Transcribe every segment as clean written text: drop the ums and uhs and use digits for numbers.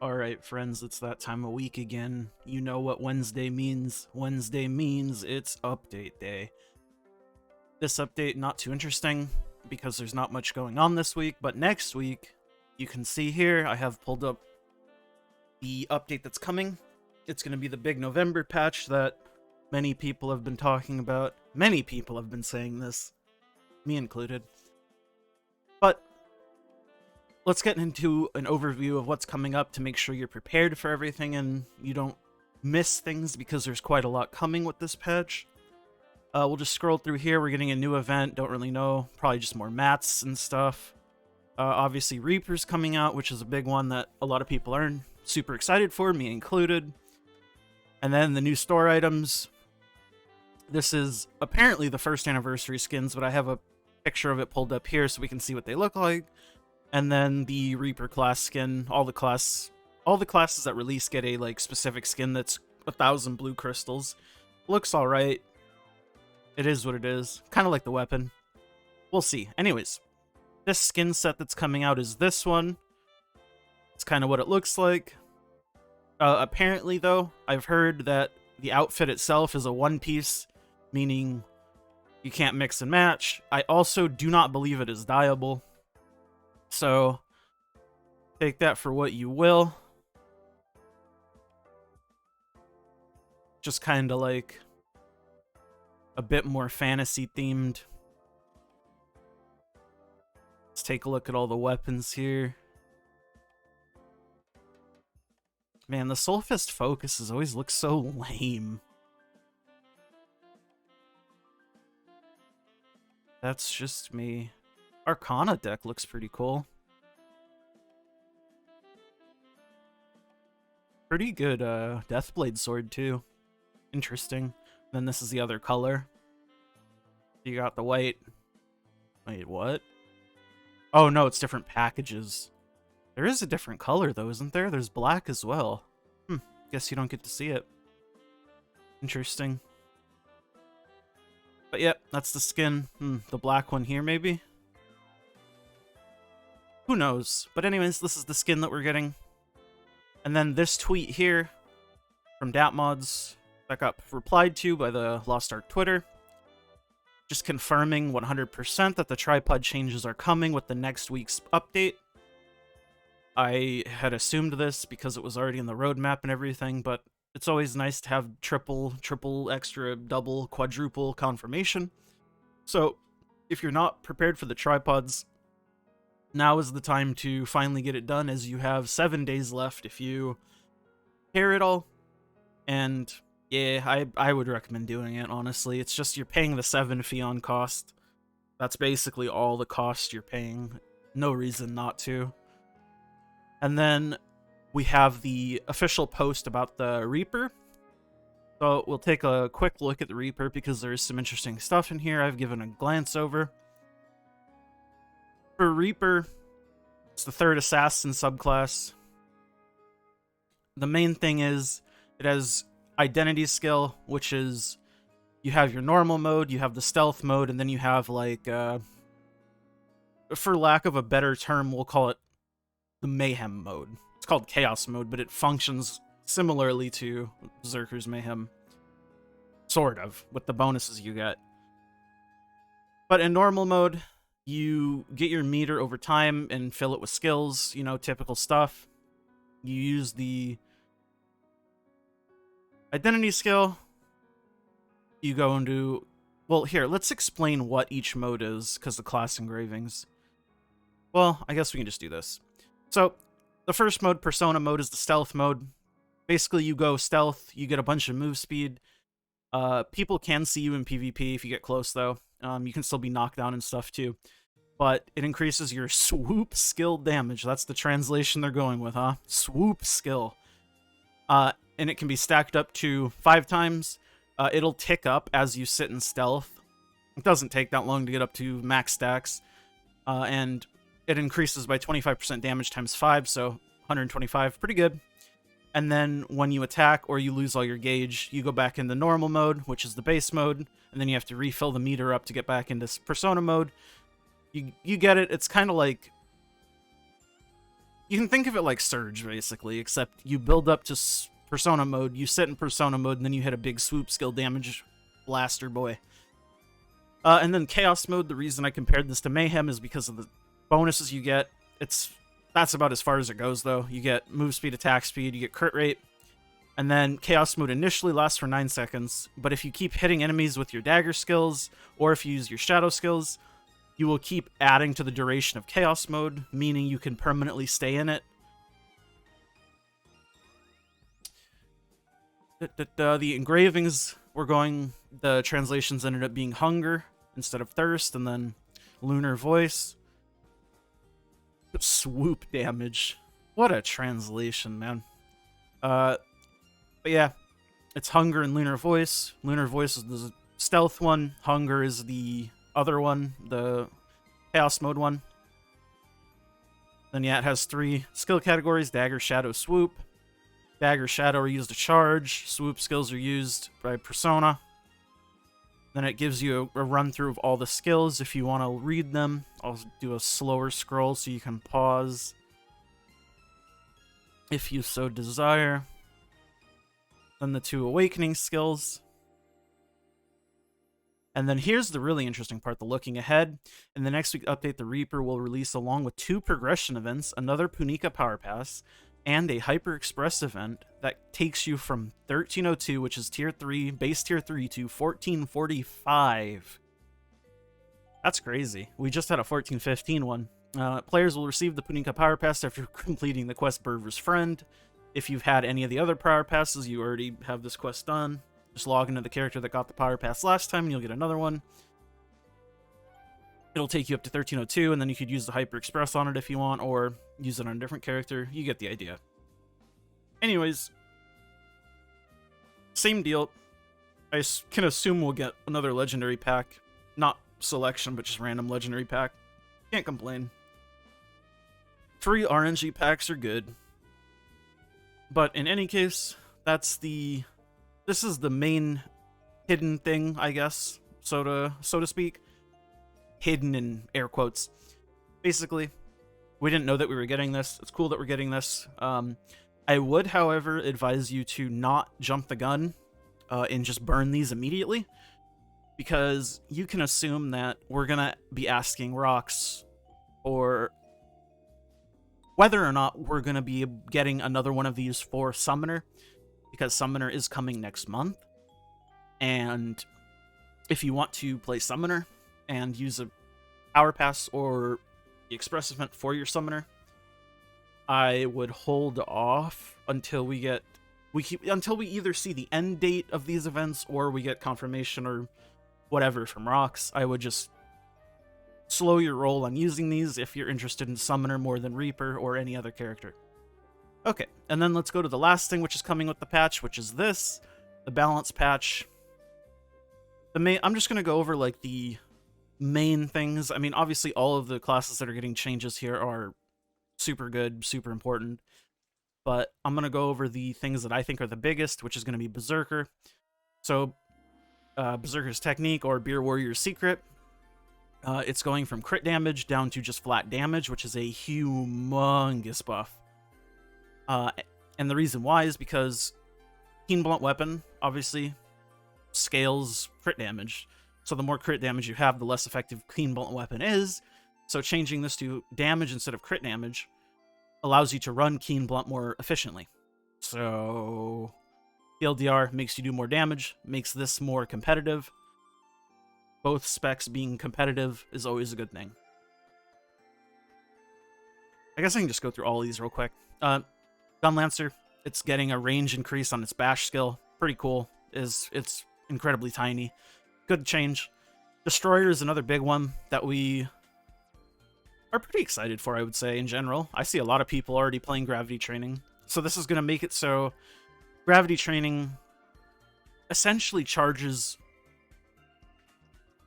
Alright, friends, it's that time of week again. You know what Wednesday means. Wednesday means it's update day. This update, not too interesting, because there's not much going on this week, but next week, you can see here, I have pulled up the update that's coming. It's going to be the big November patch that many people have been talking about. Many people have been saying this, me included. But let's get into an overview of what's coming up to make sure you're prepared for everything and you don't miss things, because there's quite a lot coming with this patch. We'll just scroll through here. We're getting a new event. Don't really know. Probably just more mats and stuff. Obviously, Reaper's coming out, which is a big one that a lot of people are super excited for, me included. And then the new store items. This is apparently the first anniversary skins, but I have a picture of it pulled up here so we can see what they look like. And then the Reaper class skin. All the classes that release get a specific skin that's 1,000 blue crystals. Looks alright. It is what it is. Kind of like the weapon. We'll see. Anyways, this skin set that's coming out is this one. It's kind of what it looks like. Apparently, though, I've heard that the outfit itself is a one-piece, meaning you can't mix and match. I also do not believe it is dyeable. So, take that for what you will. Just kind of like a bit more fantasy themed. Let's take a look at all the weapons here. Man, the Soulfist focuses always look so lame. That's just me. Arcana deck looks pretty cool. Pretty good Deathblade sword too. Interesting. Then this is the other color. You got the white. Wait, what? Oh no, it's different packages. There is a different color though, isn't there? There's black as well. Guess you don't get to see it. Interesting. But yeah, that's the skin. The black one here maybe? Who knows? But anyways, this is the skin that we're getting. And then this tweet here from DatMods that got replied to by the Lost Ark Twitter, just confirming 100% that the tripod changes are coming with the next week's update. I had assumed this because it was already in the roadmap and everything, but it's always nice to have triple, extra, double, quadruple confirmation. So if you're not prepared for the tripods, now is the time to finally get it done, as you have 7 days left if you care at all. And yeah, I would recommend doing it, honestly. It's just you're paying the 7 Fion cost. That's basically all the cost you're paying. No reason not to. And then we have the official post about the Reaper. So we'll take a quick look at the Reaper because there is some interesting stuff in here I've given a glance over. For Reaper, it's the 3rd assassin subclass. The main thing is it has identity skill, which is you have your normal mode, you have the stealth mode, and then you have for lack of a better term, we'll call it the mayhem mode. It's called chaos mode, but it functions similarly to Berserker's Mayhem. Sort of, with the bonuses you get. But in normal mode, you get your meter over time and fill it with skills, typical stuff. You use the identity skill. You go into... Well, here, let's explain what each mode is, because the class engravings... Well, I guess we can just do this. So, the first mode, Persona mode, is the stealth mode. Basically, you go stealth, you get a bunch of move speed. People can see you in PvP if you get close, though. You can still be knocked down and stuff, too. But it increases your swoop skill damage. That's the translation they're going with, huh? Swoop skill. And it can be stacked up to 5 times. It'll tick up as you sit in stealth. It doesn't take that long to get up to max stacks. And it increases by 25% damage times 5, so 125. Pretty good. And then when you attack or you lose all your gauge, you go back into normal mode, which is the base mode. And then you have to refill the meter up to get back into Persona mode. You get it. It's kind of like You can think of it like Surge, basically, except you build up to Persona mode, you sit in Persona mode, and then you hit a big swoop skill damage blaster boy. And then Chaos mode, the reason I compared this to Mayhem is because of the bonuses you get. That's about as far as it goes, though. You get move speed, attack speed, you get crit rate, and then Chaos mode initially lasts for 9 seconds, but if you keep hitting enemies with your dagger skills, or if you use your shadow skills, you will keep adding to the duration of Chaos mode, meaning you can permanently stay in it. The engravings the translations ended up being Hunger instead of Thirst, and then Lunar Voice. Swoop damage. What a translation, man. But yeah, it's Hunger and Lunar Voice. Lunar Voice is the stealth one. Hunger is the other one, the Chaos mode one. Then yeah, it has 3 skill categories: Dagger, Shadow, Swoop. Dagger, Shadow are used to charge. Swoop skills are used by Persona. Then it gives you a run-through of all the skills if you want to read them. I'll do a slower scroll so you can pause if you so desire. Then the 2 awakening skills. And then here's the really interesting part, the looking ahead. In the next week update, the Reaper will release, along with 2 progression events, another Punika Power Pass, and a Hyper Express event that takes you from 1302, which is tier 3, base tier 3, to 1445. That's crazy. We just had a 1415 one. Players will receive the Punika Power Pass after completing the quest Berver's Friend. If you've had any of the other Power Passes, you already have this quest done. Just log into the character that got the Power Pass last time, and you'll get another one. It'll take you up to 1302, and then you could use the Hyper Express on it if you want, or use it on a different character. You get the idea. Anyways, same deal. I can assume we'll get another legendary pack. Not selection, but just random legendary pack. Can't complain. 3 RNG packs are good. But in any case, this is the main hidden thing, I guess, so to speak. Hidden in air quotes. Basically, we didn't know that we were getting this. It's cool that we're getting this. I would, however, advise you to not jump the gun and just burn these immediately, because you can assume that we're going to be asking Rox or whether or not we're going to be getting another one of these for Summoner, because Summoner is coming next month. And if you want to play Summoner and use a Power Pass or the Express event for your Summoner, I would hold off until we either see the end date of these events or we get confirmation or whatever from Rox. I would just slow your roll on using these if you're interested in Summoner more than Reaper or any other character. Okay, and then let's go to the last thing which is coming with the patch, which is this, the balance patch. I'm just going to go over like the main things. I mean, obviously all of the classes that are getting changes here are super good, super important, but I'm going to go over the things that I think are the biggest, which is going to be Berserker. So, Berserker's Technique, or Beer Warrior's Secret. It's going from crit damage down to just flat damage, which is a humongous buff. And the reason why is because Keen Blunt Weapon, obviously, scales crit damage. So the more crit damage you have, the less effective Keen Blunt Weapon is. So changing this to damage instead of crit damage allows you to run Keen Blunt more efficiently. So TLDR makes you do more damage, makes this more competitive. Both specs being competitive is always a good thing. I guess I can just go through all of these real quick. Gunlancer, it's getting a range increase on its bash skill. Pretty cool. It's incredibly tiny. Good change. Destroyer is another big one that we are pretty excited for, I would say, in general. I see a lot of people already playing Gravity Training. So this is going to make it so Gravity Training essentially charges,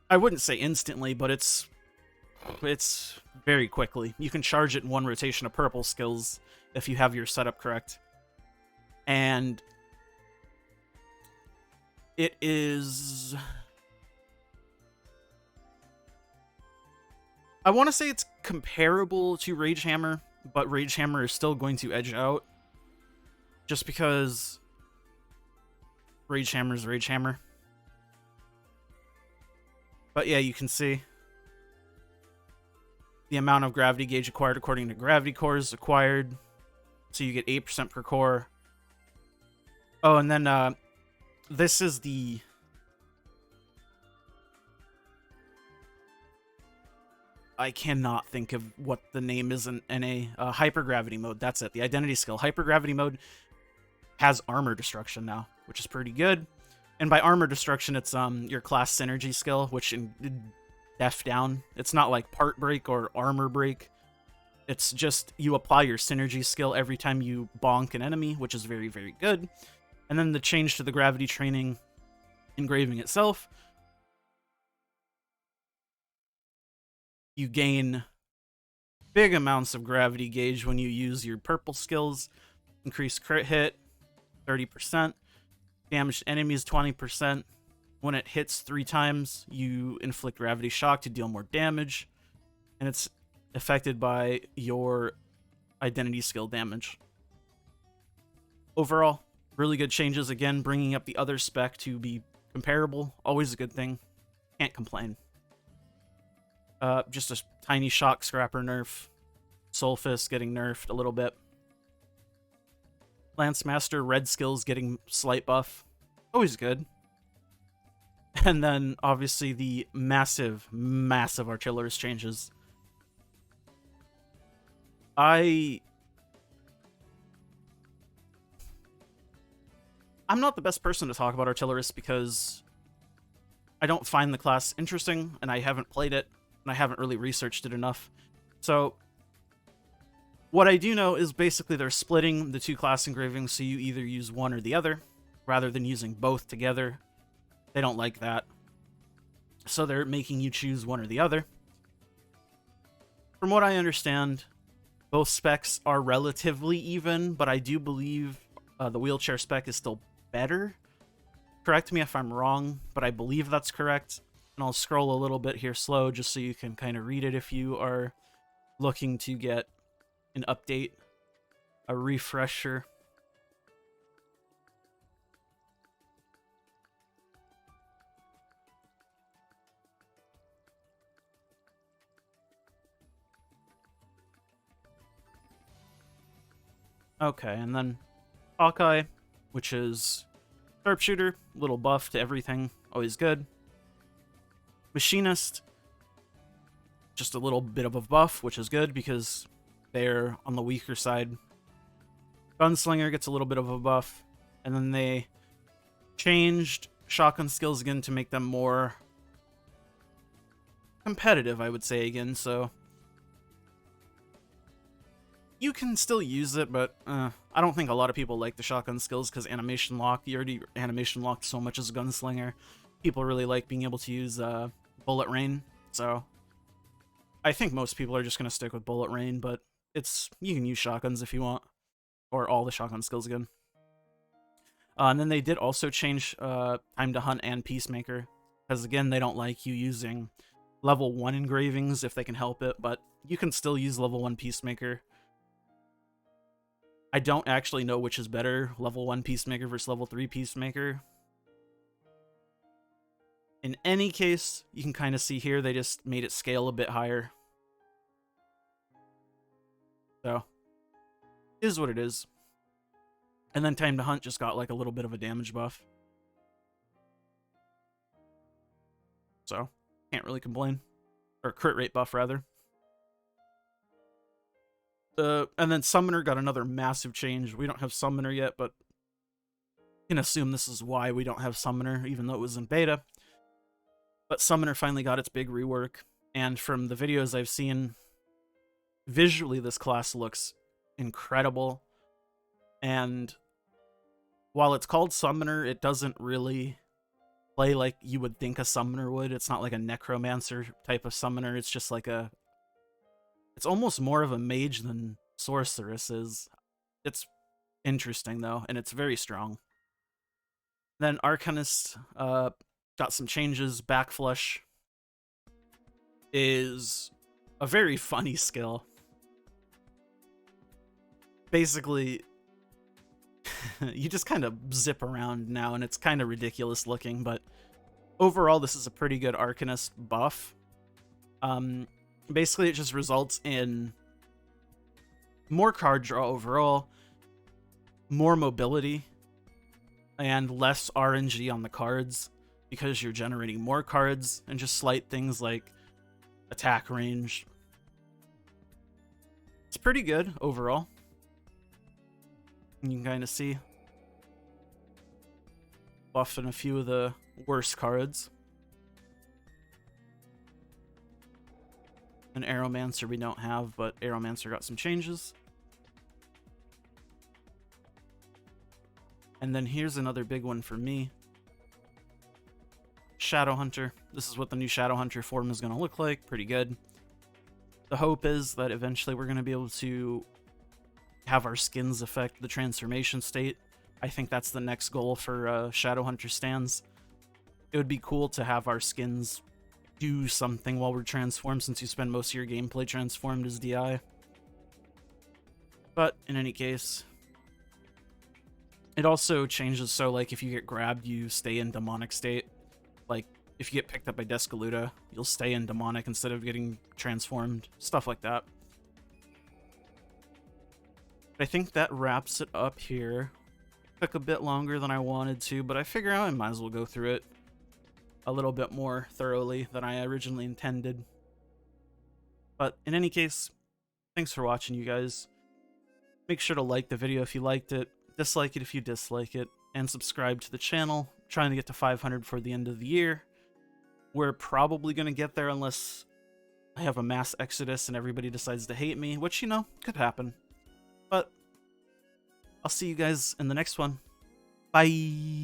I wouldn't say instantly, but it's very quickly. You can charge it in one rotation of purple skills if you have your setup correct. And it is, I want to say it's comparable to Rage Hammer but Rage Hammer is still going to edge out, just because Rage Hammer is Rage Hammer. But yeah, you can see the amount of gravity gauge acquired according to gravity cores acquired. So you get 8% per core. Oh, and then this is the... I cannot think of what the name is in NA. Hypergravity mode, that's it. The identity skill. Hypergravity mode has armor destruction now, which is pretty good. And by armor destruction, it's your class synergy skill, which in Def Down, it's not like part break or armor break. It's just you apply your synergy skill every time you bonk an enemy, which is very, very good. And then the change to the gravity training engraving itself, you gain big amounts of gravity gauge when you use your purple skills. Increased crit hit, 30%. Damaged enemies, 20%. When it hits 3 times, you inflict gravity shock to deal more damage. And it's affected by your identity skill damage. Overall, really good changes. Again, bringing up the other spec to be comparable. Always a good thing. Can't complain. Just a tiny shock scrapper nerf. Soul Fist getting nerfed a little bit. Lance Master red skills getting slight buff. Always good. And then obviously the massive, massive artillerist changes. I'm not the best person to talk about artillerists because I don't find the class interesting and I haven't played it. And I haven't really researched it enough. So what I do know is basically they're splitting the 2 class engravings, so you either use one or the other, rather than using both together. They don't like that. So they're making you choose one or the other. From what I understand, both specs are relatively even, but I do believe the wheelchair spec is still better. Correct me if I'm wrong, but I believe that's correct. And I'll scroll a little bit here slow just so you can kind of read it if you are looking to get an update, a refresher. Okay, and then Hawkeye, which is sharpshooter, little buff to everything, always good. Machinist, just a little bit of a buff, which is good because they're on the weaker side. Gunslinger gets a little bit of a buff, and then they changed shotgun skills again to make them more competitive, I would say again, so you can still use it, but I don't think a lot of people like the shotgun skills because animation lock. You already animation locked so much as a gunslinger. People really like being able to use bullet rain, so I think most people are just going to stick with bullet rain, but you can use shotguns if you want, or all the shotgun skills again. And then they did also change time to hunt and peacemaker, because again, they don't like you using level 1 engravings if they can help it, but you can still use level 1 peacemaker. I don't actually know which is better, level 1 peacemaker versus level 3 peacemaker. In any case, you can kind of see here, they just made it scale a bit higher. So, is what it is. And then time to hunt just got like a little bit of a damage buff. So, can't really complain. Or crit rate buff, rather. And then Summoner got another massive change. We don't have Summoner yet, but you can assume this is why we don't have Summoner, even though it was in beta. But Summoner finally got its big rework, and from the videos I've seen, visually this class looks incredible. And while it's called Summoner, it doesn't really play like you would think a Summoner would. It's not like a Necromancer type of Summoner. It's just like it's almost more of a mage than Sorceress is. It's interesting, though, and it's very strong. Then Arcanist got some changes. Backflush is a very funny skill. basically, you just kind of zip around now, and it's kind of ridiculous looking, but overall, this is a pretty good Arcanist buff. Basically, it just results in more card draw overall, more mobility, and less RNG on the cards because you're generating more cards, and just slight things like attack range. It's pretty good overall. You can kind of see buffing a few of the worst cards. An Aeromancer we don't have, but Aeromancer got some changes. And then here's another big one for me. Shadowhunter. This is what the new Shadowhunter form is going to look like. Pretty good. The hope is that eventually we're going to be able to have our skins affect the transformation state. I think that's the next goal for Shadowhunter stands. It would be cool to have our skins do something while we're transformed, since you spend most of your gameplay transformed as DI. But in any case, it also changes so, like, if you get grabbed, you stay in demonic state. Like, if you get picked up by Descaluda, you'll stay in demonic instead of getting transformed. Stuff like that. I think that wraps it up here. Took a bit longer than I wanted to, but I figure I might as well go through it a little bit more thoroughly than I originally intended. But in any case, thanks for watching, you guys. Make sure to like the video if you liked it, dislike it if you dislike it, and subscribe to the channel. I'm trying to get to 500 for the end of the year. We're probably going to get there unless I have a mass exodus and everybody decides to hate me, which, you know, could happen. But I'll see you guys in the next one. Bye!